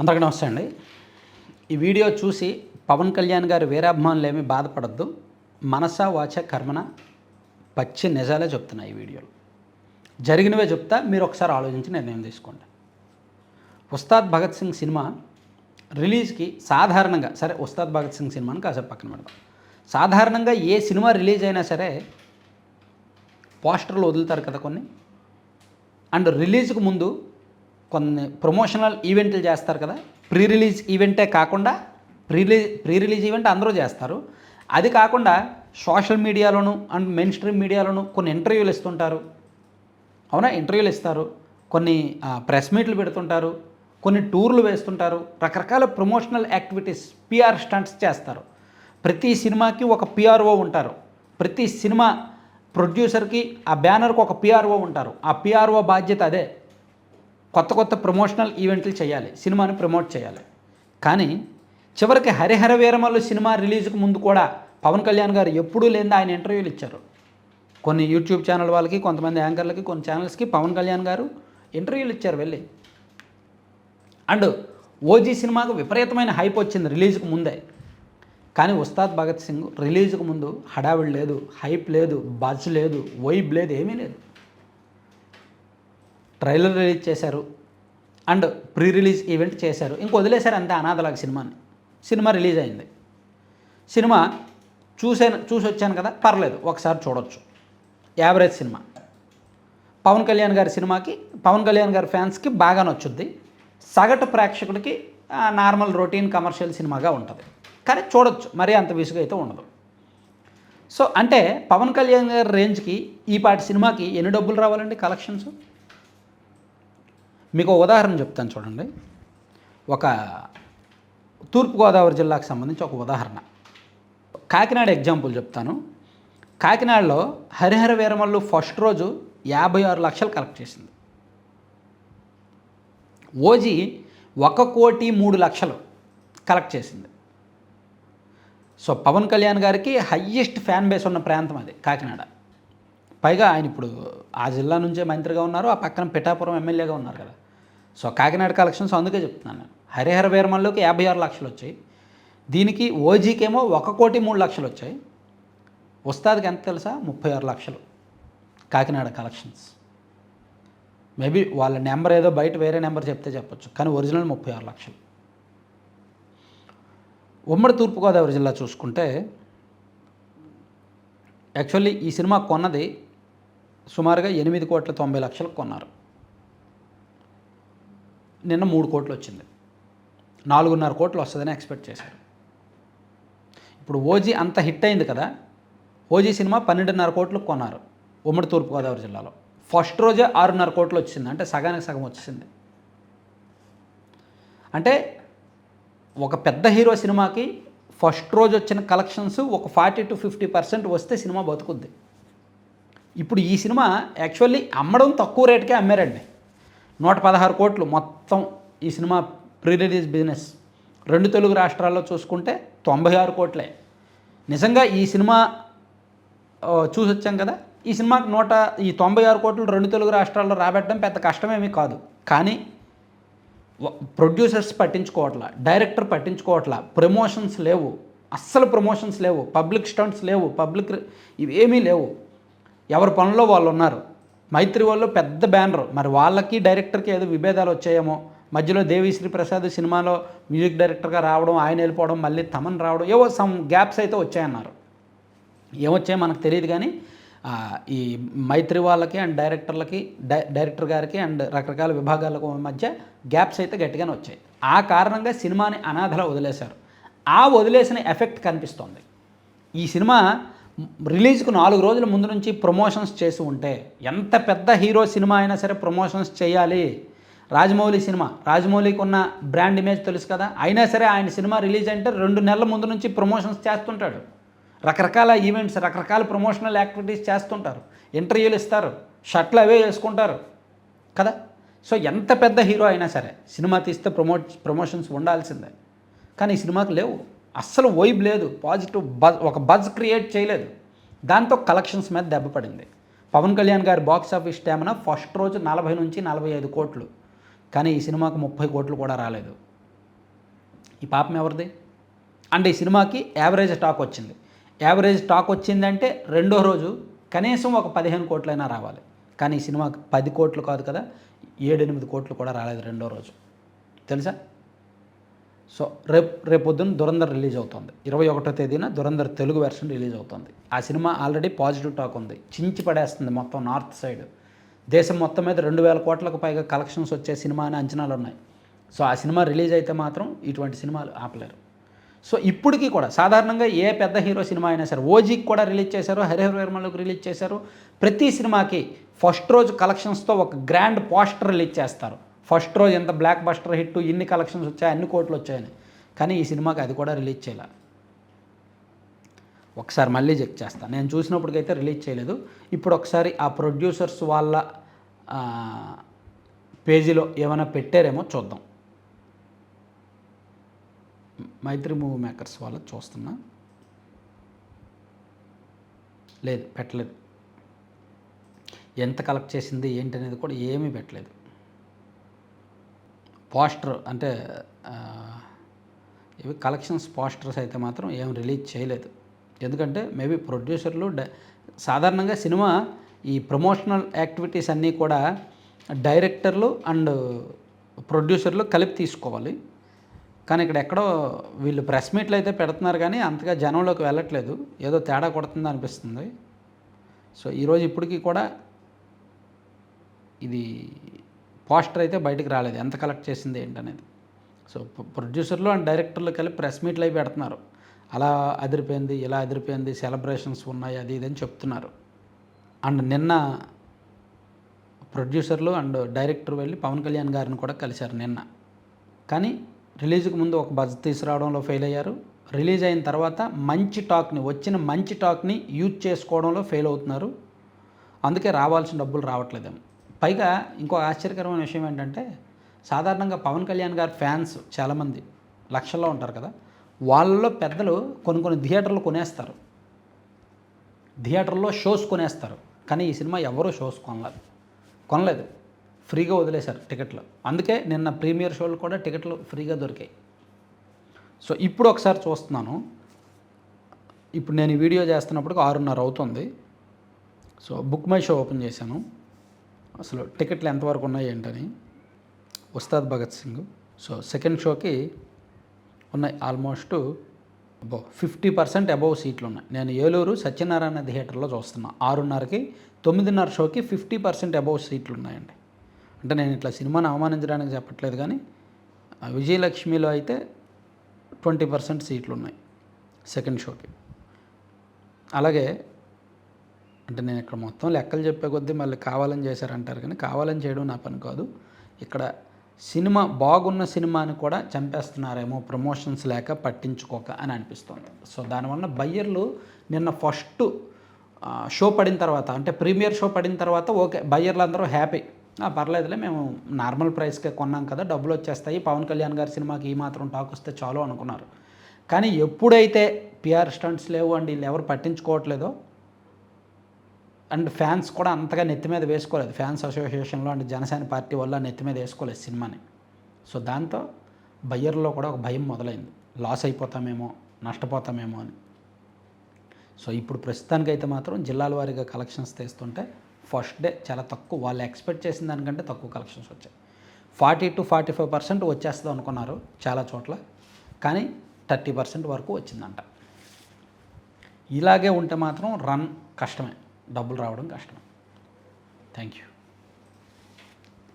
అందరికీ నమస్తే అండి. ఈ వీడియో చూసి పవన్ కళ్యాణ్ గారు వీరాభిమానులు ఏమీ బాధపడద్దు. మనసా వాచ కర్మన పచ్చి నిజాలే చెప్తున్నా. ఈ వీడియోలో జరిగినవే చెప్తా, మీరు ఒకసారి ఆలోచించి నిర్ణయం తీసుకోండి. ఉస్తాద్ భగత్ సింగ్ సినిమా రిలీజ్కి సాధారణంగా, సరే ఉస్తాద్ భగత్ సింగ్ సినిమాని కాసేపు పక్కన పెడదాం. సాధారణంగా ఏ సినిమా రిలీజ్ అయినా సరే పోస్టర్లు వదులుతారు కదా కొన్ని, అండ్ రిలీజ్కి ముందు కొన్ని ప్రమోషనల్ ఈవెంట్లు చేస్తారు కదా. ప్రీ రిలీజ్ ఈవెంటే కాకుండా ప్రీ రిలీజ్ ఈవెంట్ అందరూ చేస్తారు. అది కాకుండా సోషల్ మీడియాలోను అండ్ మెయిన్ స్ట్రీమ్ మీడియాలోను కొన్ని ఇంటర్వ్యూలు ఇస్తుంటారు. అవునా, ఇంటర్వ్యూలు ఇస్తారు, కొన్ని ప్రెస్ మీట్లు పెడుతుంటారు, కొన్ని టూర్లు వేస్తుంటారు, రకరకాల ప్రమోషనల్ యాక్టివిటీస్, పిఆర్ స్టంట్స్ చేస్తారు. ప్రతి సినిమాకి ఒక పిఆర్ఓ ఉంటారు. ప్రతి సినిమా ప్రొడ్యూసర్కి ఆ బ్యానర్కి ఒక పిఆర్ఓ ఉంటారు. ఆ పిఆర్ఓ బాధ్యత అదే, కొత్త కొత్త ప్రమోషనల్ ఈవెంట్లు చేయాలి, సినిమాని ప్రమోట్ చేయాలి. కానీ చివరికి హరిహర వీరమల్లు సినిమా రిలీజ్కి ముందు కూడా పవన్ కళ్యాణ్ గారు ఎప్పుడూ లేని ఆయన ఇంటర్వ్యూలు ఇచ్చారు. కొన్ని యూట్యూబ్ ఛానల్ వాళ్ళకి, కొంతమంది యాంకర్లకి, కొన్ని ఛానల్స్కి పవన్ కళ్యాణ్ గారు ఇంటర్వ్యూలు ఇచ్చారు వెళ్ళి. అండ్ ఓజీ సినిమాకు విపరీతమైన హైప్ వచ్చింది రిలీజ్కి ముందే. కానీ ఉస్తాద్ భగత్ సింగ్ రిలీజ్కి ముందు హడావిడి లేదు, హైప్ లేదు, బజ్ లేదు, వైబ్ లేదు, ఏమీ లేదు. ట్రైలర్ రిలీజ్ చేశారు అండ్ ప్రీ రిలీజ్ ఈవెంట్ చేశారు, ఇంక వదిలేశారు అంతే అనాథలాగా సినిమాని. సినిమా రిలీజ్ అయింది. సినిమా చూసి వచ్చాను కదా, పర్లేదు, ఒకసారి చూడొచ్చు. Average cinema. పవన్ కళ్యాణ్ గారి సినిమాకి, పవన్ కళ్యాణ్ గారి ఫ్యాన్స్కి బాగా నచ్చుద్ది. సగటు ప్రేక్షకుడికి నార్మల్ రొటీన్ కమర్షియల్ సినిమాగా ఉంటుంది, కానీ చూడొచ్చు, మరీ అంత విసుగు అయితే ఉండదు. సో అంటే పవన్ కళ్యాణ్ గారి రేంజ్కి ఈ పాటి సినిమాకి ఎన్ని డబ్బులు రావాలండి కలెక్షన్స్? మీకు ఉదాహరణ చెప్తాను చూడండి. ఒక తూర్పుగోదావరి జిల్లాకు సంబంధించి ఒక ఉదాహరణ, కాకినాడ ఎగ్జాంపుల్ చెప్తాను. కాకినాడలో హరిహర వీరమల్లు ఫస్ట్ రోజు 56 లక్షలు కలెక్ట్ చేసింది. ఓజీ 1,03,00,000 కలెక్ట్ చేసింది. సో పవన్ కళ్యాణ్ గారికి హయ్యెస్ట్ ఫ్యాన్ బేస్ ఉన్న ప్రాంతం అది కాకినాడ. పైగా ఆయన ఇప్పుడు ఆ జిల్లా నుంచే మంత్రిగా ఉన్నారు, ఆ పక్కన పిఠాపురం ఎమ్మెల్యేగా ఉన్నారు కదా. సో కాకినాడ కలెక్షన్స్ అందుకే చెప్తున్నాను నేను. హరిహర వీరమల్లుకి 56 లక్షలు వచ్చాయి, దీనికి ఓజీకేమో 1,03,00,000 వచ్చాయి. ఉస్తాద్కి ఎంత తెలుసా? 36 లక్షలు కాకినాడ కలెక్షన్స్. మేబీ వాళ్ళ నెంబర్ ఏదో బయట వేరే నెంబర్ చెప్తే చెప్పొచ్చు, కానీ ఒరిజినల్ 36 లక్షలు. ఉమ్మడి తూర్పుగోదావరి జిల్లా చూసుకుంటే యాక్చువల్లీ ఈ సినిమా కొన్నది సుమారుగా 8,90,00,000 కొన్నారు. నిన్న 3 కోట్లు వచ్చింది. 4.5 కోట్లు వస్తుందని ఎక్స్పెక్ట్ చేశారు. ఇప్పుడు ఓజీ అంత హిట్ అయింది కదా, ఓజీ సినిమా 12.5 కోట్లకు కొన్నారు ఉమ్మడి తూర్పుగోదావరి జిల్లాలో. ఫస్ట్ రోజే 6.5 కోట్లు వచ్చింది, అంటే సగానికి సగం వచ్చింది. అంటే ఒక పెద్ద హీరో సినిమాకి ఫస్ట్ రోజు వచ్చిన కలెక్షన్స్ ఒక 40-50% వస్తే సినిమా బతుకుద్ది. ఇప్పుడు ఈ సినిమా యాక్చువల్లీ అమ్మడం తక్కువ రేటుకే అమ్మారండి. 116 కోట్లు మొత్తం ఈ cinema pre release business. 2 Telugu రాష్ట్రాల్లో చూసుకుంటే 96 కోట్లే. నిజంగా ఈ సినిమా చూసి వచ్చాం కదా, ఈ సినిమాకి 96 కోట్లు 2 తెలుగు రాష్ట్రాల్లో రాబెట్టడం పెద్ద కష్టమేమీ కాదు. కానీ ప్రొడ్యూసర్స్ పట్టించుకోవట్లా, డైరెక్టర్ పట్టించుకోవట్లా, ప్రమోషన్స్ లేవు, అస్సలు ప్రమోషన్స్ లేవు, పబ్లిక్ స్టంట్స్ లేవు, ఇవేమీ లేవు. ఎవరి పనుల్లో వాళ్ళు ఉన్నారు. మైత్రి వాళ్ళు పెద్ద బ్యానర్, మరి వాళ్ళకి డైరెక్టర్కి ఏదో విభేదాలు వచ్చాయేమో. మధ్యలో దేవిశ్రీ ప్రసాద్ సినిమాలో మ్యూజిక్ డైరెక్టర్గా రావడం, ఆయన వెళ్ళిపోవడం, మళ్ళీ తమన్ రావడం, ఏవో సమ్ గ్యాప్స్ అయితే వచ్చాయన్నారు. ఏమొచ్చాయో మనకు తెలియదు, కానీ ఈ మైత్రి వాళ్ళకి అండ్ డైరెక్టర్ గారికి అండ్ రకరకాల విభాగాలకు మధ్య గ్యాప్స్ అయితే గట్టిగానే వచ్చాయి. ఆ కారణంగా సినిమాని అనాథలా వదిలేశారు. ఆ వదిలేసిన ఎఫెక్ట్ కనిపిస్తోంది. ఈ సినిమా రిలీజ్కు 4 రోజుల ముందు నుంచి ప్రమోషన్స్ చేసి ఉంటే, ఎంత పెద్ద హీరో సినిమా అయినా సరే ప్రమోషన్స్ చేయాలి. రాజమౌళి సినిమా, రాజమౌళికి ఉన్న బ్రాండ్ ఇమేజ్ తెలుసు కదా, అయినా సరే ఆయన సినిమా రిలీజ్ అంటే 2 నెలల ముందు నుంచి ప్రమోషన్స్ చేస్తుంటాడు. రకరకాల ఈవెంట్స్, రకరకాల ప్రమోషనల్ యాక్టివిటీస్ చేస్తుంటారు, ఇంటర్వ్యూలు ఇస్తారు, షర్ట్లు అవే వేసుకుంటారు కదా. సో ఎంత పెద్ద హీరో అయినా సరే సినిమా తీస్తే ప్రమోషన్స్ ఉండాల్సిందే. కానీ ఈ సినిమాకి లేవు, అస్సలు వైబ్ లేదు, పాజిటివ్ ఒక బజ్ క్రియేట్ చేయలేదు. దాంతో కలెక్షన్స్ మీద దెబ్బపడింది. పవన్ కళ్యాణ్ గారి బాక్స్ ఆఫీస్ స్టామినా ఫస్ట్ రోజు 40 నుంచి 45 కోట్లు, కానీ ఈ సినిమాకు 30 కోట్లు కూడా రాలేదు. ఈ పాపం ఎవరిది? అంటే ఈ సినిమాకి యావరేజ్ టాక్ వచ్చింది. యావరేజ్ టాక్ వచ్చిందంటే రెండో రోజు కనీసం ఒక 15 కోట్లైనా రావాలి. కానీ ఈ సినిమాకి 10 కోట్లు కాదు కదా, 7-8 కోట్లు కూడా రాలేదు రెండో రోజు. తెలుసా? సో రేపొద్దున దురంధర్ రిలీజ్ అవుతుంది. 21వ తేదీన దురంధర్ తెలుగు వెర్షన్ రిలీజ్ అవుతుంది. ఆ సినిమా ఆల్రెడీ పాజిటివ్ టాక్ ఉంది. చించి పడేస్తుంది మొత్తం నార్త్ సైడ్. దేశం మొత్తం మీద 2000 కోట్లకు పైగా కలెక్షన్స్ వచ్చే సినిమా అని అంచనాలు ఉన్నాయి. సో ఆ సినిమా రిలీజ్ అయితే మాత్రం ఇటువంటి సినిమాలు ఆపలేరు. సో ఇప్పటికీ కూడా సాధారణంగా ఏ పెద్ద హీరో సినిమా అయినా సరే, ఓజీకి కూడా రిలీజ్ చేశారు, హరిహర వీరమల్లుకి రిలీజ్ చేశారు. ప్రతి సినిమాకి ఫస్ట్ రోజు కలెక్షన్స్తో ఒక గ్రాండ్ పోస్టర్ రిలీజ్ చేస్తారు. ఫస్ట్ రోజు ఎంత బ్లాక్ బస్టర్ హిట్, ఇన్ని కలెక్షన్స్ వచ్చాయి, అన్ని కోట్లు వచ్చాయని. కానీ ఈ సినిమాకి అది కూడా రిలీజ్ చేయాలి. ఒకసారి మళ్ళీ చెక్ చేస్తాను. నేను చూసినప్పటికైతే రిలీజ్ చేయలేదు. ఇప్పుడు ఒకసారి ఆ ప్రొడ్యూసర్స్ వాళ్ళ పేజీలో ఏమైనా పెట్టారేమో చూద్దాం. మైత్రి మూవీ మేకర్స్ వాళ్ళ చూస్తున్నా, లేదు పెట్టలేదు. ఎంత కలెక్ట్ చేసింది ఏంటి అనేది కూడా ఏమీ పెట్టలేదు. పోస్టర్ అంటే ఇవి కలెక్షన్స్ పోస్టర్స్ అయితే మాత్రం ఏం రిలీజ్ చేయలేదు. ఎందుకంటే మేబీ ప్రొడ్యూసర్లు సాధారణంగా సినిమా ఈ ప్రమోషనల్ యాక్టివిటీస్ అన్నీ కూడా డైరెక్టర్లు అండ్ ప్రొడ్యూసర్లు కలిపి తీసుకోవాలి. కానీ ఇక్కడ ఎక్కడో వీళ్ళు ప్రెస్ మీట్లు అయితే పెడుతున్నారు కానీ అంతగా జనంలోకి వెళ్ళట్లేదు. ఏదో తేడా కొడుతుంది అనిపిస్తుంది. సో ఈరోజు ఇప్పటికీ కూడా ఇది పోస్టర్ అయితే బయటకు రాలేదు, ఎంత కలెక్ట్ చేసింది ఏంటనేది. సో ప్రొడ్యూసర్లు అండ్ డైరెక్టర్లు కలిపి ప్రెస్ మీట్లు అయి పెడుతున్నారు. అలా అదిరిపోయింది, ఇలా అదిరిపోయింది, సెలబ్రేషన్స్ ఉన్నాయి, అది ఇదని చెప్తున్నారు. అండ్ నిన్న ప్రొడ్యూసర్లు అండ్ డైరెక్టర్ వెళ్ళి పవన్ కళ్యాణ్ గారిని కూడా కలిశారు నిన్న. కానీ రిలీజ్కి ముందు ఒక బజ్ తీసుకురావడంలో ఫెయిల్ అయ్యారు. రిలీజ్ అయిన తర్వాత వచ్చిన మంచి టాక్ని యూజ్ చేసుకోవడంలో ఫెయిల్ అవుతున్నారు. అందుకే రావాల్సిన డబ్బులు రావట్లేదేమో. పైగా ఇంకో ఆశ్చర్యకరమైన విషయం ఏంటంటే, సాధారణంగా పవన్ కళ్యాణ్ గారి ఫ్యాన్స్ చాలామంది లక్షల్లో ఉంటారు కదా, వాళ్ళలో పెద్దలు కొన్ని థియేటర్లు థియేటర్లో షోస్ కొనేస్తారు. కానీ ఈ సినిమా ఎవరూ షోస్ కొనలేదు, ఫ్రీగా వదిలేశారు టికెట్లు. అందుకే నిన్న ప్రీమియర్ షోలు కూడా టికెట్లు ఫ్రీగా దొరికాయి. సో ఇప్పుడు ఒకసారి చూస్తున్నాను. ఇప్పుడు నేను ఈ వీడియో చేస్తున్నప్పుడు 6:30 అవుతుంది. So book my show open చేశాను. అసలు టికెట్లు ఎంతవరకు ఉన్నాయి ఏంటని. ఉస్తాద్ భగత్ సింగ్. సో సెకండ్ షోకి ఉన్నాయి ఆల్మోస్ట్ 50% అబౌవ్ సీట్లు ఉన్నాయి. నేను ఏలూరు సత్యనారాయణ థియేటర్లో చూస్తున్నా. 6:30కి 9:30 షోకి 50% అబౌవ్ సీట్లు ఉన్నాయండి. అంటే నేను ఇట్లా సినిమాని అవమానించడానికి చెప్పట్లేదు, కానీ విజయలక్ష్మిలో అయితే 20% సీట్లు ఉన్నాయి సెకండ్ షోకి. అలాగే అంటే నేను ఇక్కడ మొత్తం లెక్కలు చెప్పే కొద్దీ మళ్ళీ కావాలని చేశారంటారు, కానీ కావాలని చేయడం నా పని కాదు. ఇక్కడ సినిమా బాగున్న సినిమాని కూడా చంపేస్తున్నారేమో ప్రమోషన్స్ లేక, పట్టించుకోక అని అనిపిస్తుంది. సో దానివల్ల బయ్యర్లు నిన్న ఫస్ట్ షో పడిన తర్వాత, అంటే ప్రీమియర్ షో పడిన తర్వాత ఓకే, బయ్యర్లు అందరూ హ్యాపీ, పర్లేదులే మేము నార్మల్ ప్రైస్కే కొన్నాం కదా, డబ్బులు వచ్చేస్తాయి, పవన్ కళ్యాణ్ గారి సినిమాకి ఈ మాత్రం టాక్ వస్తే చాలు అనుకున్నారు. కానీ ఎప్పుడైతే పిఆర్ స్టంట్స్ లేవు అండ్ వీళ్ళు ఎవరు పట్టించుకోవట్లేదో, అండ్ ఫ్యాన్స్ కూడా అంతగా నెత్తి మీద వేసుకోలేదు, ఫ్యాన్స్ అసోసియేషన్లో అండ్ జనసేన పార్టీ వల్ల నెత్తి మీద వేసుకోలేదు సినిమాని. సో దాంతో బయ్యర్లో కూడా ఒక భయం మొదలైంది, లాస్ అయిపోతామేమో, నష్టపోతామేమో అని. సో ఇప్పుడు ప్రస్తుతానికైతే మాత్రం జిల్లాల వారీగా కలెక్షన్స్ తెస్తుంటే ఫస్ట్ డే చాలా తక్కువ, వాళ్ళు ఎక్స్పెక్ట్ చేసిన దానికంటే తక్కువ కలెక్షన్స్ వచ్చాయి. 40 to 45% వచ్చేస్తుంది అనుకున్నారు చాలా చోట్ల, కానీ 30% వరకు వచ్చిందంట. ఇలాగే ఉంటే మాత్రం రన్ కష్టమే, డబ్బులు రావడం కష్టమే. Thank you.